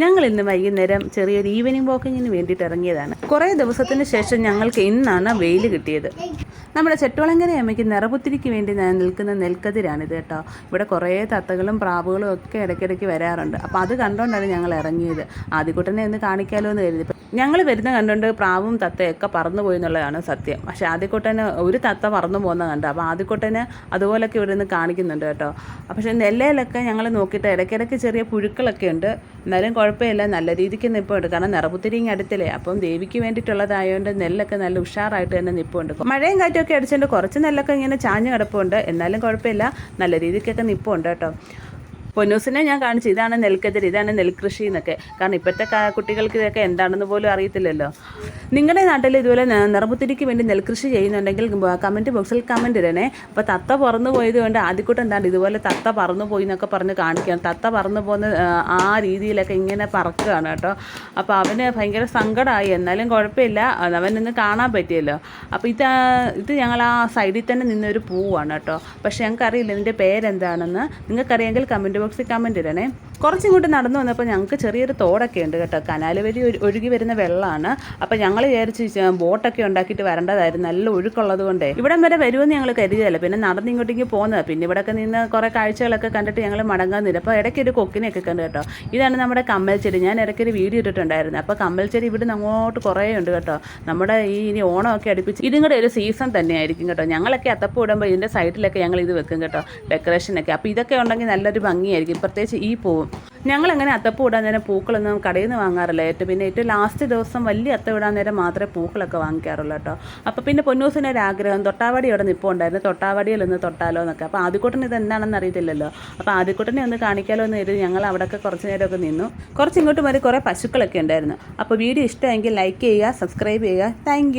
ഞങ്ങൾ ഇന്ന് വൈകുന്നേരം ചെറിയൊരു ഈവനിങ് വാക്കിങ്ങിന് വേണ്ടിയിട്ട് ഇറങ്ങിയതാണ്. കുറേ ദിവസത്തിന് ശേഷം ഞങ്ങൾക്ക് ഇന്നാണ് വെയിൽ കിട്ടിയത്. നമ്മുടെ ചെട്ടുവളങ്കര അമ്മയ്ക്ക് നിറപുത്തിരിക്ക് വേണ്ടി നിൽക്കുന്ന നെൽക്കതിരാണിത് കേട്ടോ. ഇവിടെ കുറേ തത്തകളും പ്രാവുകളും ഒക്കെ ഇടയ്ക്കിടയ്ക്ക് വരാറുണ്ട്. അപ്പോൾ അത് കണ്ടുകൊണ്ടാണ് ഞങ്ങൾ ഇറങ്ങിയത്. ആദ്യക്കുട്ടനെ ഒന്ന് കാണിക്കാമല്ലോ എന്ന് കരുതി. ഞങ്ങൾ വരുന്ന കണ്ടുകൊണ്ട് പ്രാവും തത്തയൊക്കെ പറന്നു പോയി എന്നുള്ളതാണ് സത്യം. പക്ഷേ ആദ്യക്കുട്ടന് ഒരു തത്ത പറന്നു പോകുന്ന കണ്ടു. അപ്പോൾ ആദ്യക്കുട്ടന് അതുപോലൊക്കെ ഇവിടെ നിന്ന് കാണിക്കുന്നുണ്ട് കേട്ടോ. പക്ഷേ നെല്ലയിലൊക്കെ ഞങ്ങൾ നോക്കിയിട്ട് ഇടയ്ക്കിടയ്ക്ക് ചെറിയ പുഴുക്കളൊക്കെ ഉണ്ട്. എന്നാലും കുഴപ്പമില്ല, നല്ല രീതിക്ക് നിൽപ്പുണ്ട്. കാരണം നിറപുത്തിരിങ്ങ് അടുത്തില്ലേ, അപ്പം ദേവിക്ക് വേണ്ടിയിട്ടുള്ളതായതുകൊണ്ട് നെല്ലൊക്കെ നല്ല ഉഷാറായിട്ട് തന്നെ നിൽപ്പുണ്ട്. മഴയും കാറ്റൊക്കെ അടിച്ചുകൊണ്ട് കുറച്ച് നെല്ലൊക്കെ ഇങ്ങനെ ചാഞ്ഞ് കിടപ്പുണ്ട്. എന്നാലും കുഴപ്പമില്ല, നല്ല രീതിക്കൊക്കെ നിൽപ്പുണ്ട് കേട്ടോ. പൊന്നൂസിനെ ഞാൻ കാണിച്ചു, ഇതാണ് നെൽക്കതിര്, ഇതാണ് നെൽകൃഷി എന്നൊക്കെ. കാരണം ഇപ്പോഴത്തെ കുട്ടികൾക്ക് ഇതൊക്കെ എന്താണെന്ന് പോലും അറിയത്തില്ലല്ലോ. നിങ്ങളുടെ നാട്ടിൽ ഇതുപോലെ നിറപുത്തിരിക്ക് വേണ്ടി നെൽകൃഷി ചെയ്യുന്നുണ്ടെങ്കിൽ കമൻറ്റ് ബോക്സിൽ കമൻറ്റ് ഇടണേ. അപ്പോൾ തത്ത പറന്നു പോയത് കൊണ്ട് ആദ്യക്കൂട്ടം എന്താണ് ഇതുപോലെ തത്ത പറന്നു പോയി എന്നൊക്കെ പറഞ്ഞ് കാണിക്കുകയാണ്. തത്ത പറന്നു പോകുന്ന ആ രീതിയിലൊക്കെ ഇങ്ങനെ പറക്കുകയാണ് കേട്ടോ. അപ്പോൾ അവന് ഭയങ്കര സങ്കടമായി. എന്നാലും കുഴപ്പമില്ല, അവനൊന്ന് കാണാൻ പറ്റിയല്ലോ. അപ്പോൾ ഇത് ഞങ്ങൾ ആ സൈഡിൽ തന്നെ നിന്നൊരു പൂവാണ് കേട്ടോ. പക്ഷേ ഞങ്ങൾക്കറിയില്ല ഇതിൻ്റെ പേരെന്താണെന്ന്. നിങ്ങൾക്കറിയാമെങ്കിൽ കമൻറ്റ് ബോക്സിൽ കമൻറ്റ് ഇടണേ. കുറച്ചിങ്ങോട്ട് നടന്നു വന്നപ്പോൾ ഞങ്ങൾക്ക് ചെറിയൊരു തോടൊക്കെ ഉണ്ട് കേട്ടോ. കനാൽ വഴി ഒഴുകി വരുന്ന വെള്ളമാണ്. അപ്പോൾ ഞങ്ങൾ വിചാരിച്ച് ബോട്ടൊക്കെ ഉണ്ടാക്കിയിട്ട് വരേണ്ടതായിരുന്നു, നല്ല ഒഴുക്കുള്ളത് കൊണ്ടേ. ഇവിടം വരെ വരുമെന്ന് ഞങ്ങൾ കരുതിയല്ല. പിന്നെ നടന്ന് ഇങ്ങോട്ടേക്ക് പോകുന്നത്. പിന്നെ ഇവിടെയൊക്കെ നിന്ന് കുറേ കാഴ്ചകളൊക്കെ കണ്ടിട്ട് ഞങ്ങൾ മടങ്ങാൻ നിന്നു. അപ്പോൾ ഇടയ്ക്ക് ഒരു കൊക്കിനെയൊക്കെ കണ്ടു കേട്ടോ. ഇതാണ് നമ്മുടെ കമ്മൽച്ചെടി. ഞാൻ ഇടയ്ക്കൊരു വീഡിയോ ഇട്ടിട്ടുണ്ടായിരുന്നു. അപ്പോൾ കമ്മൽച്ചെടി ഇവിടുന്ന് അങ്ങോട്ട് കുറേ ഉണ്ട് കേട്ടോ. നമ്മുടെ ഇനി ഓണമൊക്കെ അടുപ്പിച്ച് ഇതും കൂടെ ഒരു സീസൺ തന്നെയായിരിക്കും കേട്ടോ. ഞങ്ങളൊക്കെ അത്തപ്പൂ ഇടുമ്പോൾ ഇതിൻ്റെ സൈഡിലൊക്കെ ഞങ്ങൾ ഇത് വെക്കും കേട്ടോ, ഡെക്കറേഷനൊക്കെ. അപ്പോൾ ഇതൊക്കെ ഉണ്ടെങ്കിൽ നല്ലൊരു ഭംഗിയായിരിക്കും, പ്രത്യേകിച്ച് ഈ പൂവും. ഞങ്ങളങ്ങനെ അത്തപ്പൂ ഇടാൻ നേരം പൂക്കളൊന്നും കടയിൽ നിന്ന് വാങ്ങാറില്ല. പിന്നെ ഏറ്റവും ലാസ്റ്റ് ദിവസം വലിയ അത്തം ഇടാൻ നേരം മാത്രമേ പൂക്കളൊക്കെ വാങ്ങിക്കാറുള്ളൂ കേട്ടോ. അപ്പോൾ പിന്നെ പൊന്നൂസിന് ഒരു ആഗ്രഹം, തൊട്ടാവാടി അവിടെ നിൽപ്പുണ്ടായിരുന്നു, തൊട്ടാവാടിയിൽ ഒന്ന് തൊട്ടാലോ എന്നൊക്കെ. അപ്പോൾ ആദ്യക്കൂട്ടന് ഇത് എന്താണെന്ന് അറിയത്തില്ലല്ലോ. അപ്പോൾ ആദ്യക്കൂട്ടനെ ഒന്ന് കാണിക്കാലോ എന്ന് കരുതി ഞങ്ങൾ അവിടെയൊക്കെ കുറച്ച് നേരമൊക്കെ നിന്നു. കുറച്ച് ഇങ്ങോട്ട് മാറി കുറേ പശുക്കളൊക്കെ ഉണ്ടായിരുന്നു. അപ്പോൾ വീഡിയോ ഇഷ്ടമെങ്കിൽ ലൈക്ക് ചെയ്യുക, സബ്സ്ക്രൈബ് ചെയ്യുക. താങ്ക്